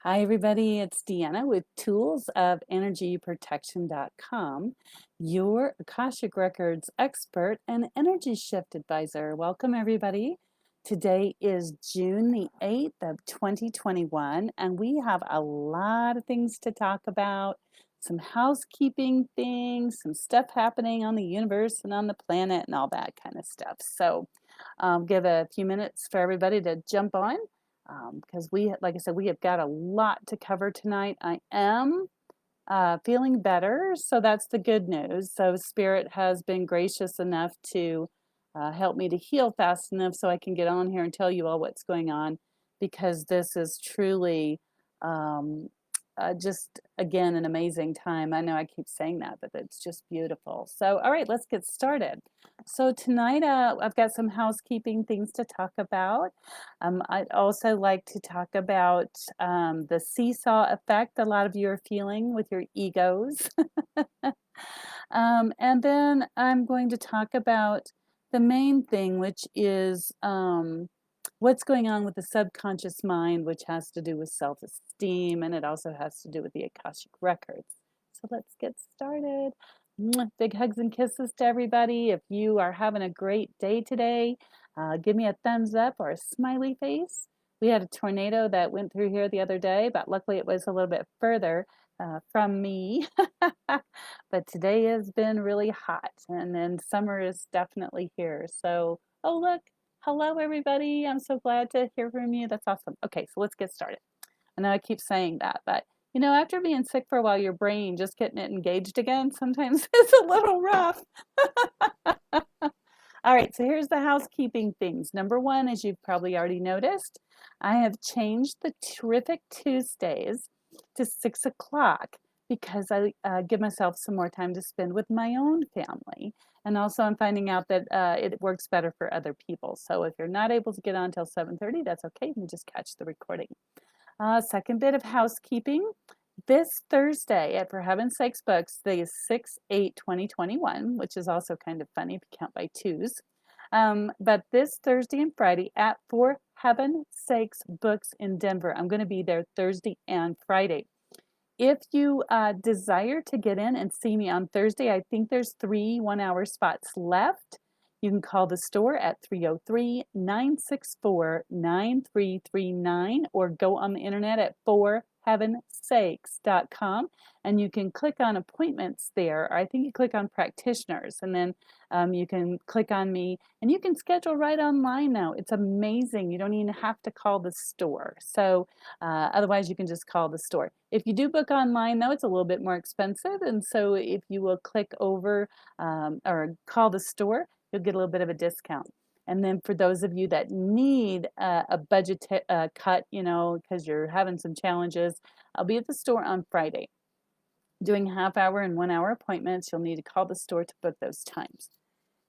Hi, everybody. It's Deanna with toolsofenergyprotection.com, your Akashic Records expert and energy shift advisor. Welcome, everybody. Today is June the 8th of 2021, and we have a lot of things to talk about. Some housekeeping things, some stuff happening on the universe and on the planet, and all that kind of stuff. So, give a few minutes for everybody to jump on because like I said, we have got a lot to cover tonight. I am feeling better, so that's the good news. So Spirit has been gracious enough to help me to heal fast enough so I can get on here and tell you all what's going on, because this is truly um, just, again, an amazing time. I know I keep saying that, but it's just beautiful. So, all right, let's get started. So tonight I've got some housekeeping things to talk about. I'd also like to talk about the seesaw effect a lot of you are feeling with your egos. And then I'm going to talk about the main thing, which is what's going on with the subconscious mind, which has to do with self-esteem, and it also has to do with the Akashic records. So let's get started. Big hugs and kisses to everybody. If you are having a great day today, give me a thumbs up or a smiley face. We had a tornado that went through here the other day, but luckily it was a little bit further from me. But today has been really hot, and then summer is definitely here. So, oh, look. Hello, everybody. I'm so glad to hear from you. That's awesome. Okay, so let's get started. I know I keep saying that, but after being sick for a while, your brain just getting it engaged again sometimes is a little rough. All right, so here's the housekeeping things. Number one, as you've probably already noticed, I have changed the Terrific Tuesdays to 6 o'clock because I give myself some more time to spend with my own family. And also I'm finding out that it works better for other people. So if you're not able to get on until 7:30, that's okay. You can just catch the recording. Second bit of housekeeping. This Thursday at For Heaven's Sakes Books, the 6/8/2021, which is also kind of funny if you count by twos. But this Thursday and Friday at For Heaven's Sakes Books in Denver, I'm going to be there Thursday and Friday. If you desire to get in and see me on Thursday, I think there's 3 1-hour spots left. You can call the store at 303-964-9339 or go on the internet at forheavensakes.com, and you can click on appointments there. Or I think you click on practitioners, and then you can click on me, and you can schedule right online now. It's amazing. You don't even have to call the store. So otherwise, you can just call the store. If you do book online, though, it's a little bit more expensive. And so if you will click over or call the store, you'll get a little bit of a discount. And then for those of you that need a budget cut, because you're having some challenges, I'll be at the store on Friday doing half-hour and 1-hour appointments. You'll need to call the store to book those times.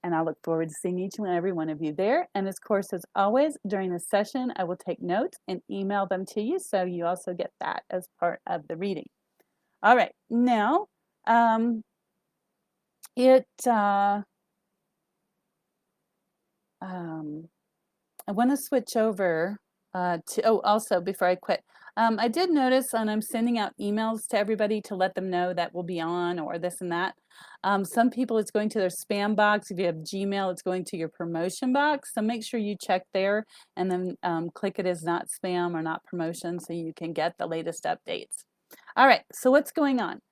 And I look forward to seeing each and every one of you there. And of course, as always, during the session, I will take notes and email them to you, so you also get that as part of the reading. All right, now I want to switch over also before I quit, I did notice, and I'm sending out emails to everybody to let them know that we'll be on or this and that. Some people, it's going to their spam box. If you have Gmail, it's going to your promotion box. So make sure you check there and then click it as not spam or not promotion so you can get the latest updates. All right, so what's going on?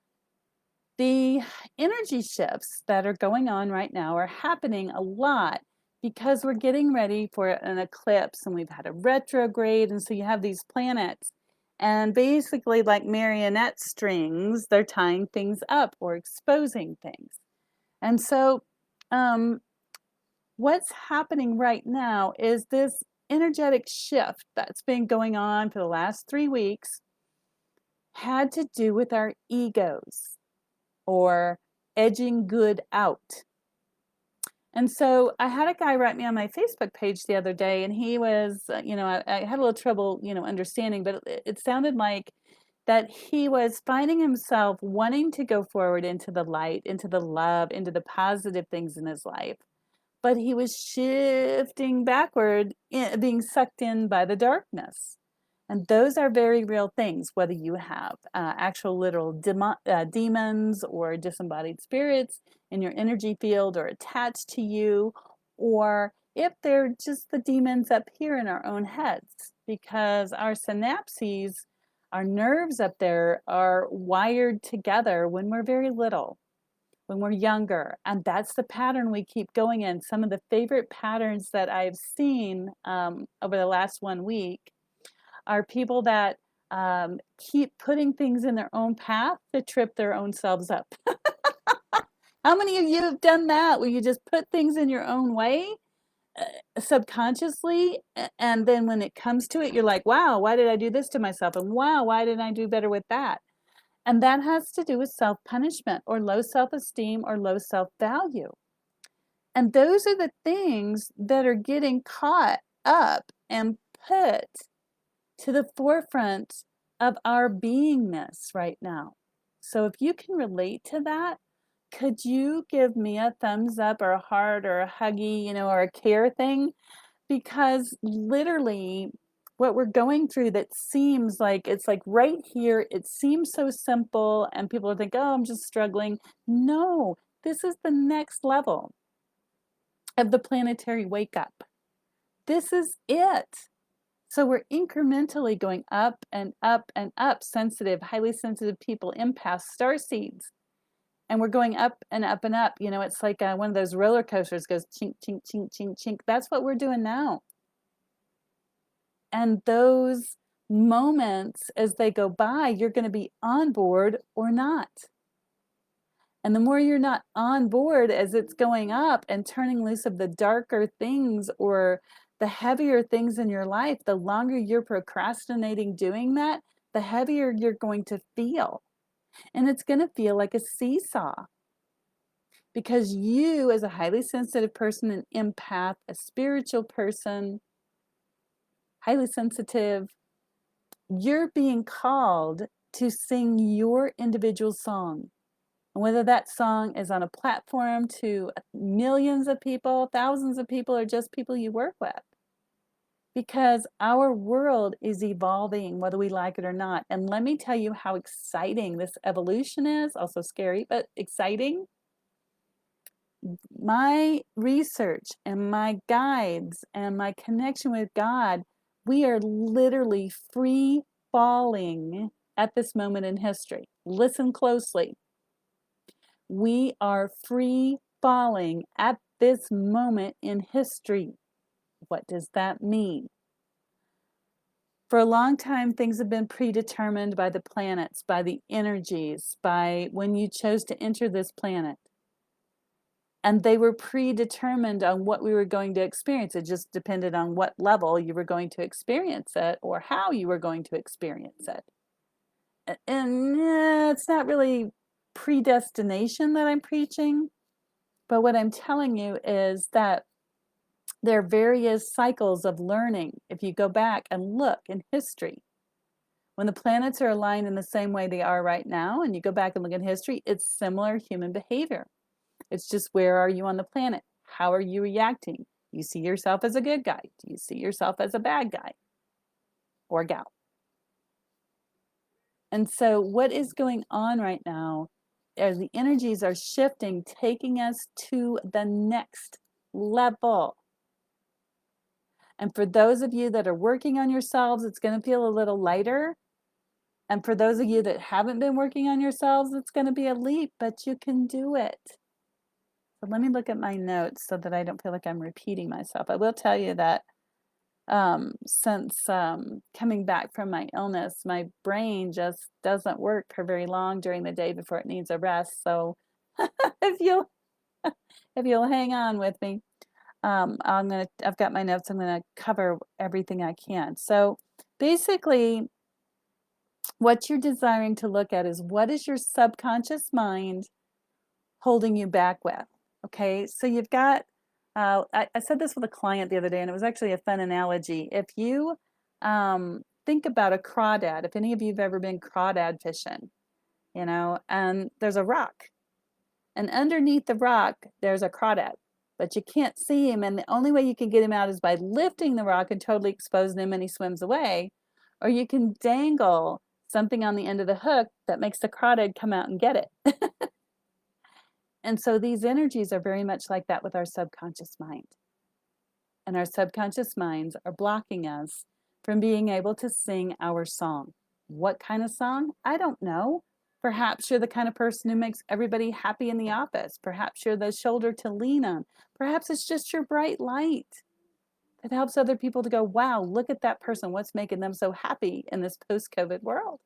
The energy shifts that are going on right now are happening a lot because we're getting ready for an eclipse, and we've had a retrograde, and so you have these planets, and basically like marionette strings, they're tying things up or exposing things. And so what's happening right now is this energetic shift that's been going on for the last 3 weeks had to do with our egos or edging good out. And so I had a guy write me on my Facebook page the other day, and he was, I had a little trouble, understanding, but it sounded like that he was finding himself wanting to go forward into the light, into the love, into the positive things in his life. But he was shifting backward, being sucked in by the darkness. And those are very real things, whether you have actual literal demons or disembodied spirits in your energy field or attached to you, or if they're just the demons up here in our own heads, because our synapses, our nerves up there are wired together when we're very little, when we're younger. And that's the pattern we keep going in. Some of the favorite patterns that I've seen over the last 1 week are people that keep putting things in their own path to trip their own selves up. How many of you have done that, where you just put things in your own way subconsciously, and then when it comes to it, you're like, wow, why did I do this to myself? And wow, why didn't I do better with that? And that has to do with self-punishment or low self-esteem or low self-value. And those are the things that are getting caught up and put to the forefront of our beingness right now. So if you can relate to that, could you give me a thumbs up or a heart or a huggy, or a care thing? Because literally what we're going through, that seems like it's like right here, it seems so simple and people think, oh, I'm just struggling. No, this is the next level of the planetary wake up. This is it. So we're incrementally going up and up and up, sensitive, highly sensitive people, empaths, starseeds. And we're going up and up and up. It's like one of those roller coasters goes chink, chink, chink, chink, chink. That's what we're doing now. And those moments, as they go by, you're going to be on board or not. And the more you're not on board as it's going up and turning loose of the darker things or the heavier things in your life, the longer you're procrastinating doing that, the heavier you're going to feel. And it's going to feel like a seesaw. Because you, as a highly sensitive person, an empath, a spiritual person, highly sensitive, you're being called to sing your individual song. And whether that song is on a platform to millions of people, thousands of people, or just people you work with. Because our world is evolving, whether we like it or not. And let me tell you how exciting this evolution is. Also scary, but exciting. My research and my guides and my connection with God, we are literally free falling at this moment in history. Listen closely. We are free falling at this moment in history. What does that mean? For a long time, things have been predetermined by the planets, by the energies, by when you chose to enter this planet. And they were predetermined on what we were going to experience. It just depended on what level you were going to experience it or how you were going to experience it. And it's not really predestination that I'm preaching, but what I'm telling you is that there are various cycles of learning. If you go back and look in history, when the planets are aligned in the same way they are right now, and you go back and look at history, it's similar human behavior. It's just, where are you on the planet? How are you reacting? Do you see yourself as a good guy? Do you see yourself as a bad guy or gal? And so what is going on right now is the energies are shifting, taking us to the next level. And for those of you that are working on yourselves, it's going to feel a little lighter. And for those of you that haven't been working on yourselves, it's going to be a leap, but you can do it. So let me look at my notes so that I don't feel like I'm repeating myself. I will tell you that since coming back from my illness, my brain just doesn't work for very long during the day before it needs a rest. So if you'll hang on with me, I've got my notes. I'm gonna cover everything I can. So basically, what you're desiring to look at is, what is your subconscious mind holding you back with? Okay, so you've got, I said this with a client the other day, and it was actually a fun analogy. If you think about a crawdad, if any of you have ever been crawdad fishing, and there's a rock, and underneath the rock, there's a crawdad, but you can't see him, and the only way you can get him out is by lifting the rock and totally exposing him, and he swims away. or you can dangle something on the end of the hook that makes the crawdad come out and get it. And so these energies are very much like that with our subconscious mind. And our subconscious minds are blocking us from being able to sing our song. What kind of song? I don't know. Perhaps you're the kind of person who makes everybody happy in the office. Perhaps you're the shoulder to lean on. Perhaps it's just your bright light that helps other people to go, wow, look at that person. What's making them so happy in this post-COVID world?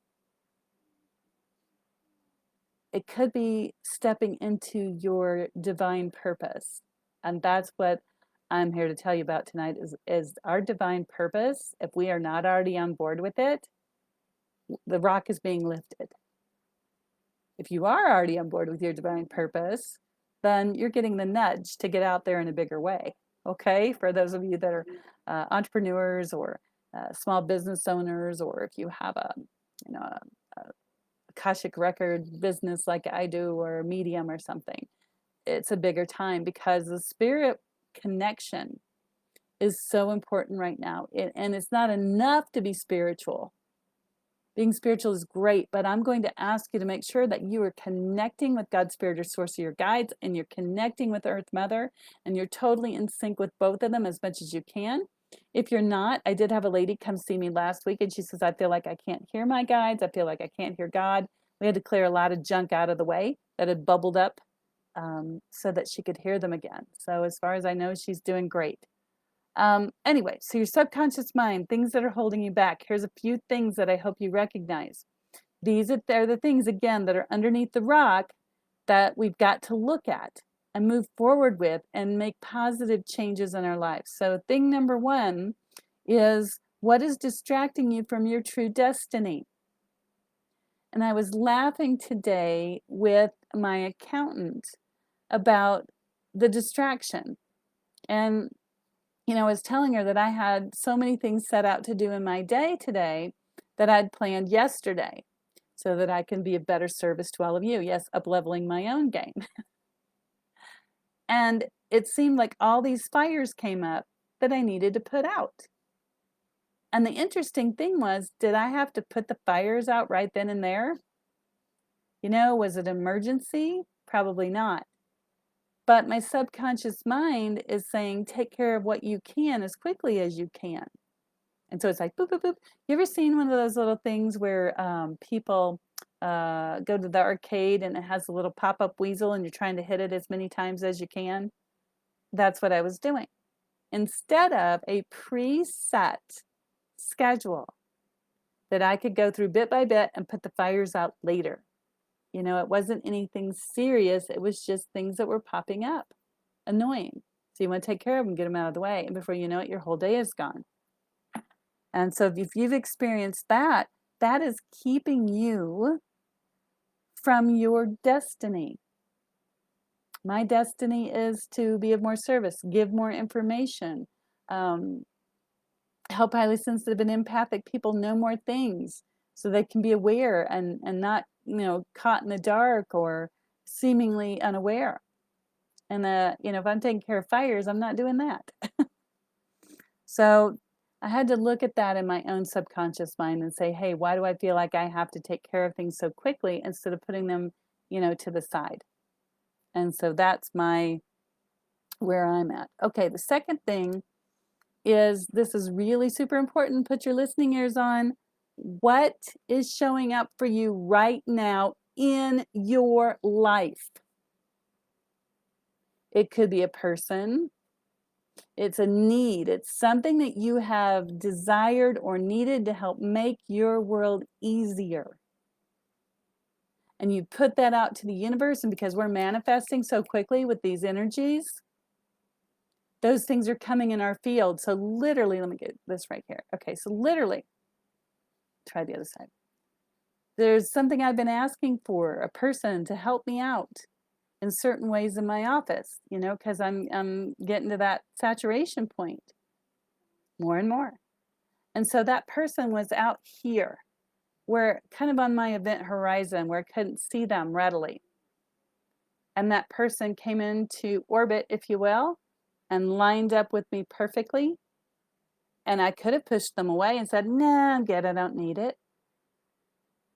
It could be stepping into your divine purpose. And that's what I'm here to tell you about tonight is our divine purpose. If we are not already on board with it, the rock is being lifted. If you are already on board with your divine purpose, then you're getting the nudge to get out there in a bigger way. Okay, for those of you that are entrepreneurs or small business owners, or if you have a Akashic record business like I do, or a medium or something, it's a bigger time because the spirit connection is so important right now. And it's not enough to be spiritual. Being spiritual is great, but I'm going to ask you to make sure that you are connecting with God's Spirit or source of your guides, and you're connecting with Earth Mother, and you're totally in sync with both of them as much as you can. If you're not, I did have a lady come see me last week, and she says, I feel like I can't hear my guides. I feel like I can't hear God. We had to clear a lot of junk out of the way that had bubbled up so that she could hear them again. So as far as I know, she's doing great. Anyway, so your subconscious mind, things that are holding you back. Here's a few things that I hope you recognize. They're the things, again, that are underneath the rock that we've got to look at and move forward with and make positive changes in our lives. So thing number one is, what is distracting you from your true destiny? And I was laughing today with my accountant about the distraction. And I was telling her that I had so many things set out to do in my day today that I'd planned yesterday so that I can be of better service to all of you. Yes, up-leveling my own game. And it seemed like all these fires came up that I needed to put out. And the interesting thing was, did I have to put the fires out right then and there? Was it an emergency? Probably not. But my subconscious mind is saying, take care of what you can as quickly as you can. And so it's like, boop, boop, boop. You ever seen one of those little things where people go to the arcade and it has a little pop-up weasel and you're trying to hit it as many times as you can? That's what I was doing. Instead of a preset schedule that I could go through bit by bit and put the fires out later. It wasn't anything serious. It was just things that were popping up, annoying. So you want to take care of them, get them out of the way. And before you know it, your whole day is gone. And so if you've experienced that, that is keeping you from your destiny. My destiny is to be of more service, give more information, help highly sensitive and empathic people know more things so they can be aware and not caught in the dark or seemingly unaware. And if I'm taking care of fires, I'm not doing that. So I had to look at that in my own subconscious mind and say, hey, why do I feel like I have to take care of things so quickly instead of putting them to the side? And so that's where I'm at. Okay, the second thing is, this is really super important. Put your listening ears on. What is showing up for you right now in your life? It could be a person. It's a need. It's something that you have desired or needed to help make your world easier. And you put that out to the universe, and because we're manifesting so quickly with these energies, those things are coming in our field. So literally, let me get this right here. Okay, so literally, try the other side. There's something I've been asking for, a person to help me out in certain ways in my office, because I'm getting to that saturation point more and more. And so that person was out here, where kind of on my event horizon, where I couldn't see them readily. And that person came into orbit, if you will, and lined up with me perfectly. And I could have pushed them away and said, nah, I'm good, I don't need it.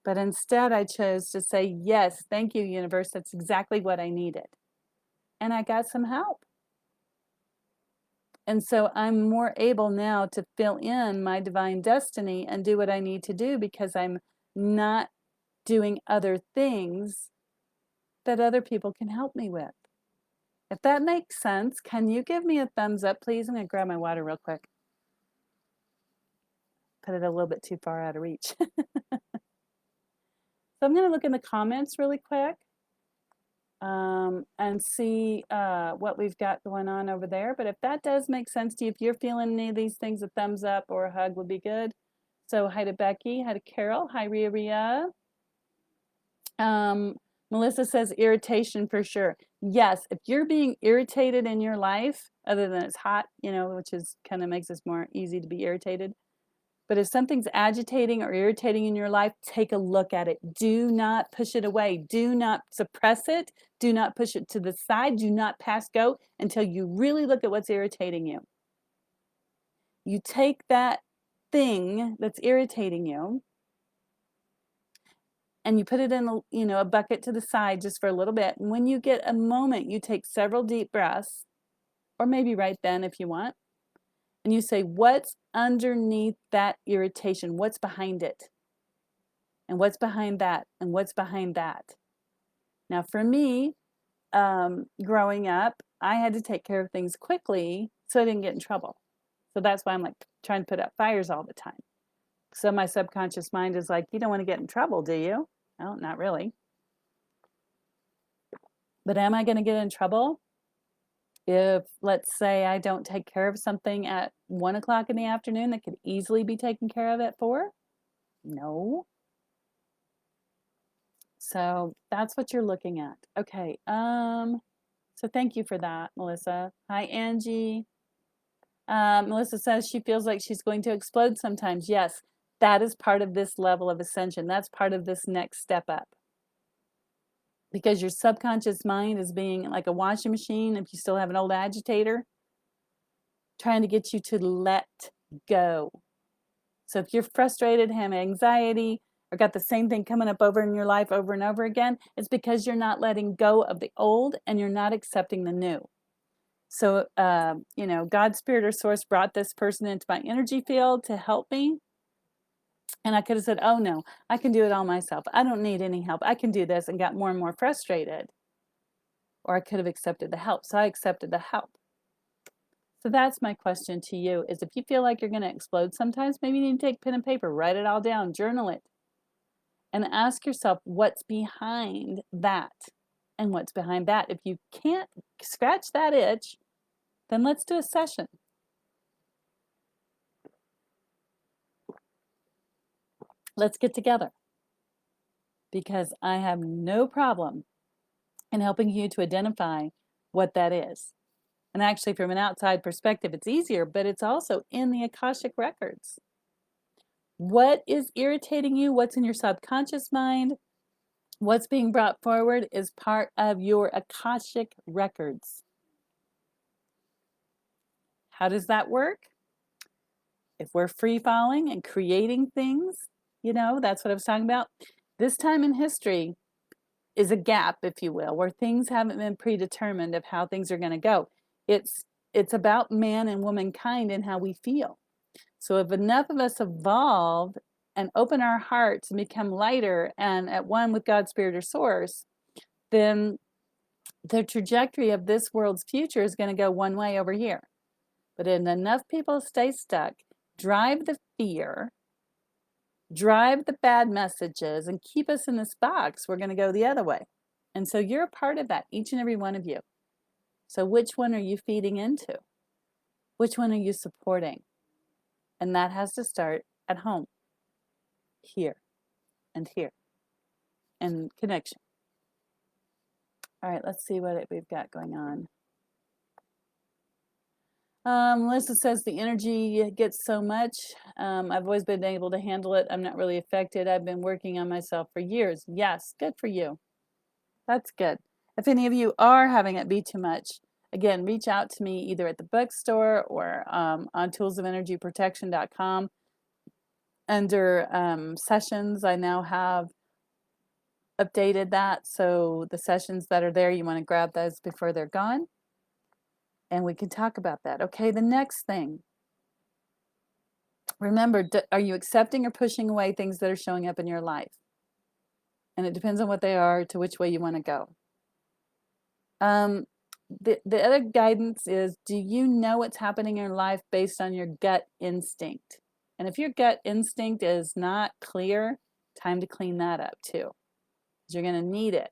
But instead, I chose to say, yes, thank you, universe. That's exactly what I needed. And I got some help. And so I'm more able now to fill in my divine destiny and do what I need to do because I'm not doing other things that other people can help me with. If that makes sense, can you give me a thumbs up, please? I'm going to grab my water real quick. Put it a little bit too far out of reach. So I'm going to look in the comments really quick and see what we've got going on over there. But if that does make sense to you, if you're feeling any of these things, a thumbs up or a hug would be good. So hi to Becky, hi to Carol, hi Ria. Melissa says irritation for sure. Yes, if you're being irritated in your life, other than it's hot, you know, which is kind of makes us more easy to be irritated. But if something's agitating or irritating in your life, take a look at it. Do not push it away. Do not suppress it. Do not push it to the side. Do not pass go until you really look at what's irritating you. You take that thing that's irritating you and you put it in a bucket to the side just for a little bit. And when you get a moment, you take several deep breaths, or maybe right then if you want, and you say, what's underneath that irritation? What's behind it? And what's behind that? And what's behind that? Now, for me, growing up, I had to take care of things quickly so I didn't get in trouble. So that's why I'm like trying to put out fires all the time. So my subconscious mind is like, you don't want to get in trouble, do you? No, not really. But am I going to get in trouble if, let's say, I don't take care of something at 1 o'clock in the afternoon that could easily be taken care of at 4? No. So that's what you're looking at. Okay. So thank you for that, Melissa. Hi, Angie. Melissa says she feels like she's going to explode sometimes. Yes, that is part of this level of ascension. That's part of this next step up. Because your subconscious mind is being like a washing machine, if you still have an old agitator, trying to get you to let go. So if you're frustrated, have anxiety, or got the same thing coming up over in your life over and over again, it's because you're not letting go of the old and you're not accepting the new. So, God, Spirit, or Source brought this person into my energy field to help me. And I could have said, oh no, I can do it all myself. I don't need any help. I can do this, and got more and more frustrated. Or I could have accepted the help. So I accepted the help. So that's my question to you is if you feel like you're going to explode sometimes, maybe you need to take pen and paper, write it all down, journal it, and ask yourself what's behind that and what's behind that. If you can't scratch that itch, then let's do a session. Let's get together because I have no problem in helping you to identify what that is. And actually, from an outside perspective, it's easier, but it's also in the Akashic records. What is irritating you? What's in your subconscious mind? What's being brought forward is part of your Akashic records. How does that work? If we're free falling and creating things, that's what I was talking about. This time in history is a gap, if you will, where things haven't been predetermined of how things are going to go. It's about man and womankind and how we feel. So if enough of us evolve and open our hearts and become lighter and at one with God, Spirit, or Source, then the trajectory of this world's future is going to go one way over here. But if enough people stay stuck, drive the fear, drive the bad messages, and keep us in this box, we're going to go the other way. And so you're a part of that, each and every one of you. So which one are you feeding into? Which one are you supporting? And that has to start at home, here, and here, and connection. All right, let's see what we've got going on. Melissa says the energy gets so much. I've always been able to handle it. I'm not really affected. I've been working on myself for years. Yes, good for you. That's good. If any of you are having it be too much, Again, reach out to me either at the bookstore or on toolsofenergyprotection.com. Under sessions, I now have updated that. So the sessions that are there, you want to grab those before they're gone. And we can talk about that. Okay, the next thing. Remember, are you accepting or pushing away things that are showing up in your life? And it depends on what they are to which way you want to go. The other guidance is, do you know what's happening in your life based on your gut instinct? And if your gut instinct is not clear, time to clean that up too. You're going to need it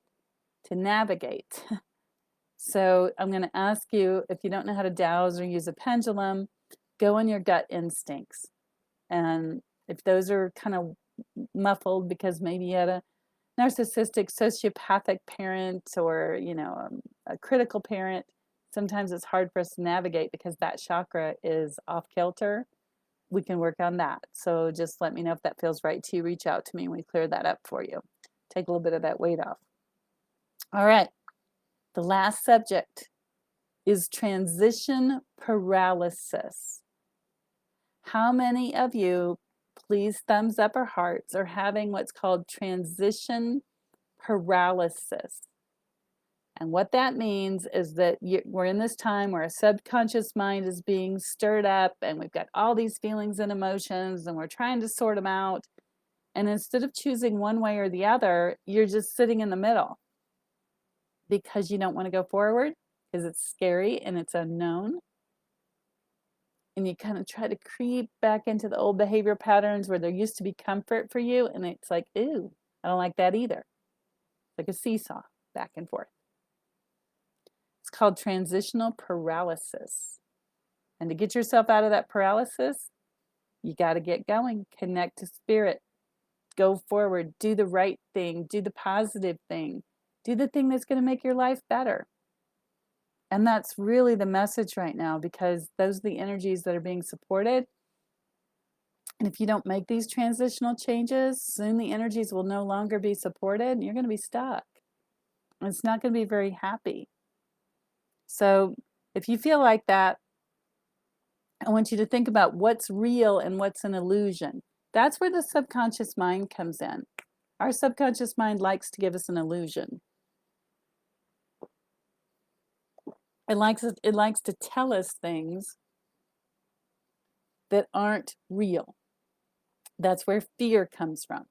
to navigate. So I'm going to ask you, if you don't know how to dowse or use a pendulum, go on your gut instincts. And if those are kind of muffled because maybe you had a narcissistic, sociopathic parent, or a critical parent, sometimes it's hard for us to navigate because that chakra is off kilter. We can work on that. So just let me know if that feels right to you. Reach out to me and we clear that up for you. Take a little bit of that weight off. All right. The last subject is transition paralysis. How many of you, please thumbs up or hearts, are having what's called transition paralysis? And what that means is that we're in this time where a subconscious mind is being stirred up and we've got all these feelings and emotions and we're trying to sort them out. And instead of choosing one way or the other, you're just sitting in the middle because you don't want to go forward because it's scary and it's unknown. And you kind of try to creep back into the old behavior patterns where there used to be comfort for you. And it's like, ooh, I don't like that either. It's like a seesaw, back and forth. It's called transitional paralysis. And to get yourself out of that paralysis, you got to get going, connect to spirit, go forward, do the right thing, do the positive thing, do the thing that's going to make your life better. And that's really the message right now, because those are the energies that are being supported. And if you don't make these transitional changes, soon the energies will no longer be supported and you're going to be stuck. And it's not going to be very happy. So if you feel like that, I want you to think about what's real and what's an illusion. That's where the subconscious mind comes in. Our subconscious mind likes to give us an illusion. It likes to tell us things that aren't real. That's where fear comes from.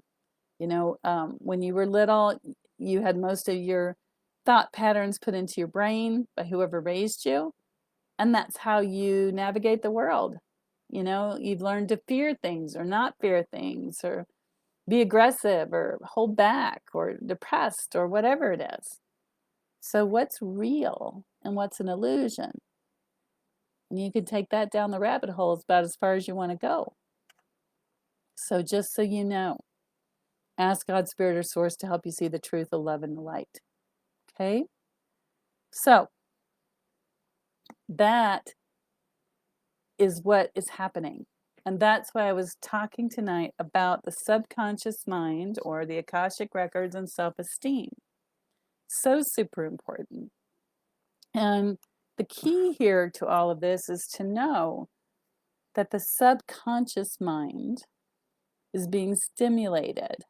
When you were little, you had most of your thought patterns put into your brain by whoever raised you. And that's how you navigate the world. You've learned to fear things or not fear things, or be aggressive or hold back or depressed or whatever it is. So what's real and what's an illusion? And you can take that down the rabbit hole about as far as you want to go. So just so you know, ask God, Spirit, or Source to help you see the truth, the love, and the light. Okay? So that is what is happening. And that's why I was talking tonight about the subconscious mind, or the Akashic records, and self-esteem. So super important. And the key here to all of this is to know that the subconscious mind is being stimulated.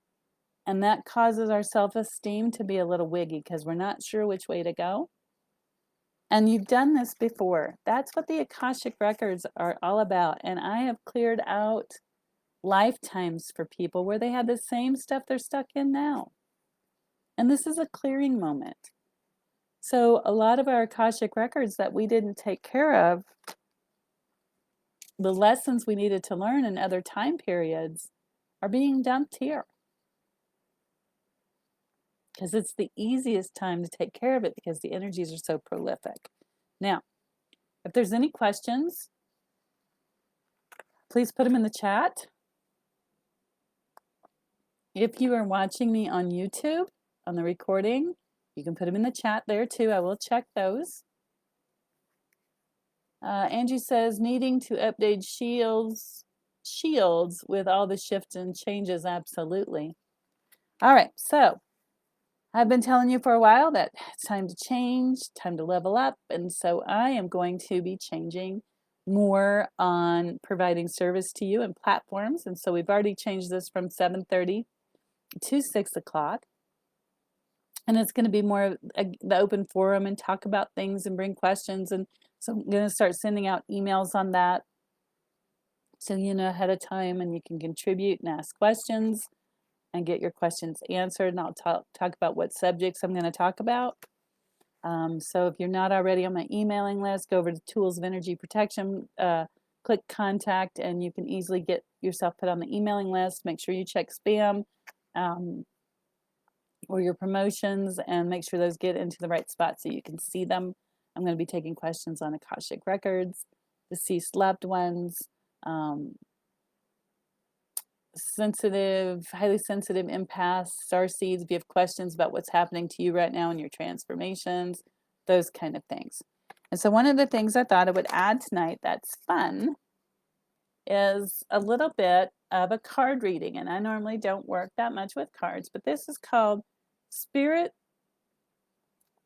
And that causes our self-esteem to be a little wiggy because we're not sure which way to go. And you've done this before. That's what the Akashic records are all about. And I have cleared out lifetimes for people where they had the same stuff they're stuck in now. And this is a clearing moment. So a lot of our Akashic records that we didn't take care of, the lessons we needed to learn in other time periods, are being dumped here. Because it's the easiest time to take care of it because the energies are so prolific. Now, if there's any questions, please put them in the chat. If you are watching me on YouTube, on the recording, you can put them in the chat there too. I will check those. Angie says, needing to update shields with all the shifts and changes, absolutely. All right, so I've been telling you for a while that it's time to change, time to level up, and so I am going to be changing more on providing service to you and platforms. And so we've already changed this from 7:30 to 6 o'clock. And it's going to be more the open forum and talk about things and bring questions. And so I'm going to start sending out emails on that so you know ahead of time, and you can contribute and ask questions and get your questions answered. And I'll talk about what subjects I'm going to talk about. So if you're not already on my emailing list, go over to Tools of Energy Protection, click contact, and you can easily get yourself put on the emailing list. Make sure you check spam or your promotions, and make sure those get into the right spot so you can see them. I'm going to be taking questions on Akashic records, deceased loved ones, sensitive, highly sensitive empaths, star seeds. If you have questions about what's happening to you right now in your transformations, those kind of things. And so one of the things I thought I would add tonight that's fun is a little bit of a card reading. And I normally don't work that much with cards, but this is called Spirit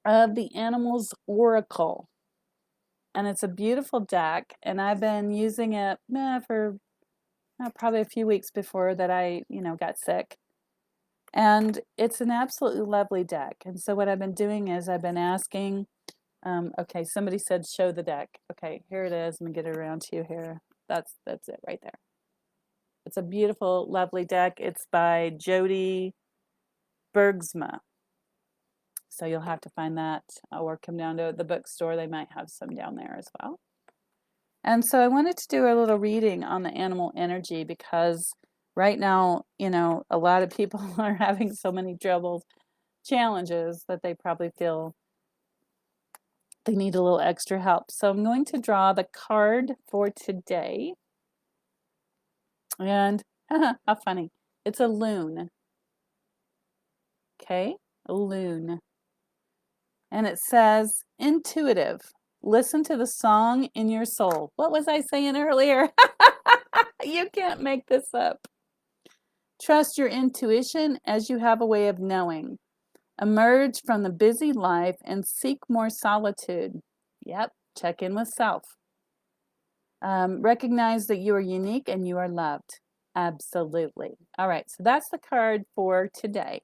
of the Animals Oracle. And it's a beautiful deck, and I've been using it for probably a few weeks before that I, got sick. And it's an absolutely lovely deck. And so what I've been doing is I've been asking, okay, somebody said show the deck. Okay, here it is. Let me get it around to you here. That's it right there. It's a beautiful, lovely deck. It's by Jody Bergsma. So you'll have to find that or come down to the bookstore. They might have some down there as well. And so I wanted to do a little reading on the animal energy because right now, a lot of people are having so many challenges that they probably feel they need a little extra help. So I'm going to draw the card for today. And how funny. It's a loon. Okay, a loon. And it says, intuitive. Listen to the song in your soul. What was I saying earlier? You can't make this up. Trust your intuition as you have a way of knowing. Emerge from the busy life and seek more solitude. Yep, check in with self. Recognize that you are unique and you are loved. Absolutely. All right, so that's the card for today.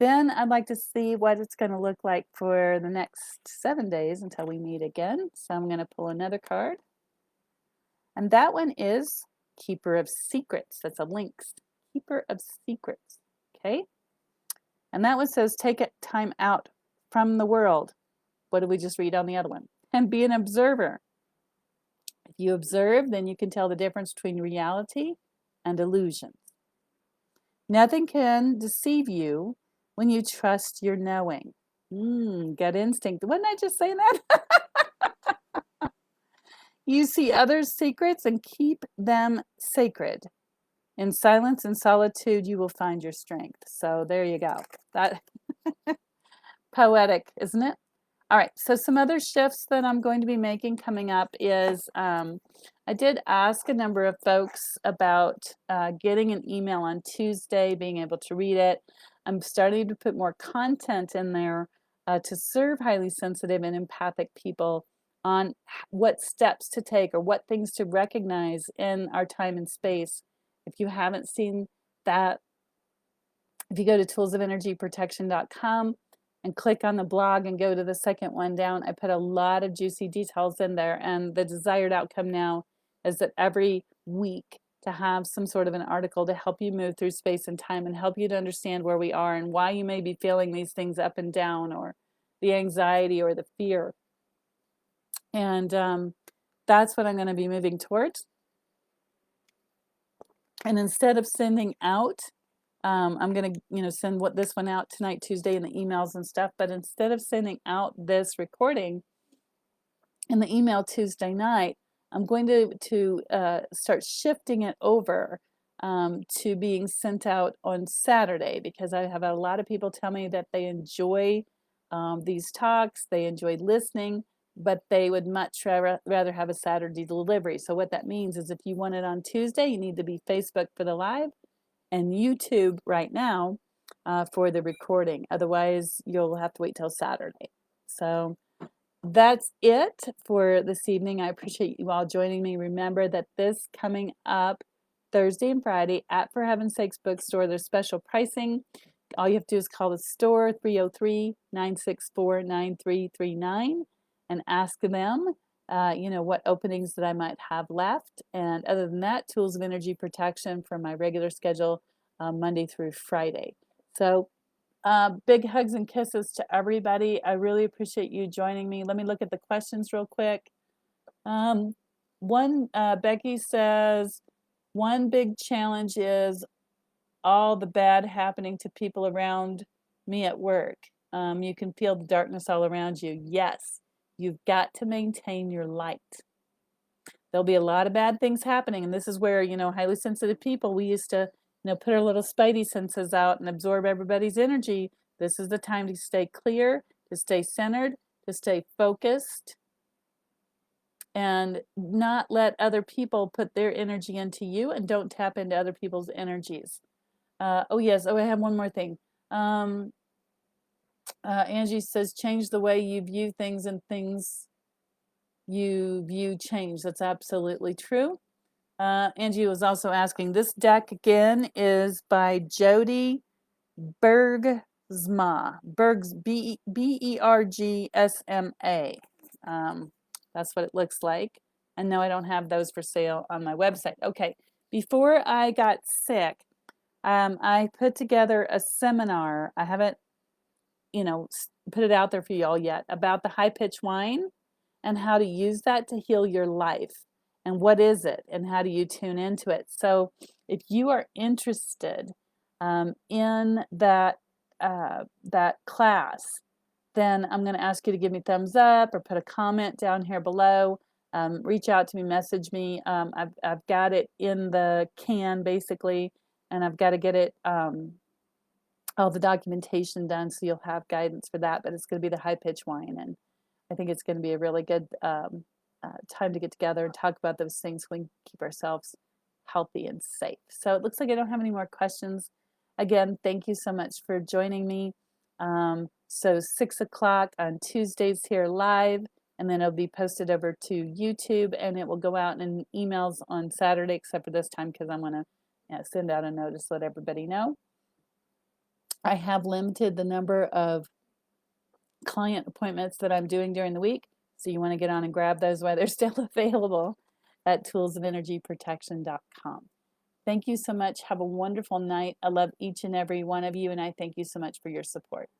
Then I'd like to see what it's going to look like for the next 7 days until we meet again. So I'm going to pull another card. And that one is Keeper of Secrets. That's a lynx. Keeper of Secrets. Okay? And that one says, take time out from the world. What did we just read on the other one? And be an observer. If you observe, then you can tell the difference between reality and illusions. Nothing can deceive you when you trust your knowing. Gut instinct. Wasn't I just saying that? You see others' secrets and keep them sacred. In silence and solitude, you will find your strength. So there you go. That poetic, isn't it? All right, so some other shifts that I'm going to be making coming up is I did ask a number of folks about getting an email on Tuesday, being able to read it. I'm starting to put more content in there to serve highly sensitive and empathic people on what steps to take or what things to recognize in our time and space. If you haven't seen that, if you go to toolsofenergyprotection.com and click on the blog and go to the second one down, I put a lot of juicy details in there. And the desired outcome now is that every week to have some sort of an article to help you move through space and time and help you to understand where we are and why you may be feeling these things up and down, or the anxiety or the fear. And that's what I'm going to be moving towards. And instead of sending out, I'm going to, send this one out tonight, Tuesday, in the emails and stuff. But instead of sending out this recording in the email Tuesday night, I'm going to start shifting it over to being sent out on Saturday, because I have a lot of people tell me that they enjoy these talks, they enjoy listening, but they would much rather have a Saturday delivery. So what that means is if you want it on Tuesday, you need to be Facebook for the live and YouTube right now for the recording. Otherwise, you'll have to wait till Saturday. So that's it for this evening. I appreciate you all joining me. Remember that this coming up Thursday and Friday at For Heaven's Sakes Bookstore, there's special pricing. All you have to do is call the store 303-964-9339 and ask them, what openings that I might have left. And other than that, tools of energy protection for my regular schedule, Monday through Friday. So big hugs and kisses to everybody. I really appreciate you joining me. Let me look at the questions real quick. Becky says, one big challenge is all the bad happening to people around me at work. You can feel the darkness all around you. Yes, you've got to maintain your light. There'll be a lot of bad things happening, and this is where, highly sensitive people, we used to, put our little spidey senses out and absorb everybody's energy. This is the time to stay clear, to stay centered, to stay focused, and not let other people put their energy into you, and don't tap into other people's energies. I have one more thing. Angie says, change the way you view things, and things you view change. That's absolutely true. Angie was also asking, this deck again is by Jody Bergsma. Bergsma. That's what it looks like. And no, I don't have those for sale on my website. Okay, before I got sick, I put together a seminar. I haven't, put it out there for y'all yet, about the high-pitch whine and how to use that to heal your life. And what is it? And how do you tune into it? So if you are interested in that class, then I'm going to ask you to give me thumbs up or put a comment down here below. Reach out to me, message me. I've got it in the can basically, and I've got to get it all the documentation done, so you'll have guidance for that. But it's going to be the high pitch whine, and I think it's going to be a really good time to get together and talk about those things so we can keep ourselves healthy and safe. So it looks like I don't have any more questions. Again, thank you so much for joining me. So 6 o'clock on Tuesdays here live, and then it'll be posted over to YouTube, and it will go out in emails on Saturday, except for this time because I'm going to send out a notice to let everybody know. I have limited the number of client appointments that I'm doing during the week, so you want to get on and grab those while they're still available at toolsofenergyprotection.com. Thank you so much. Have a wonderful night. I love each and every one of you, and I thank you so much for your support.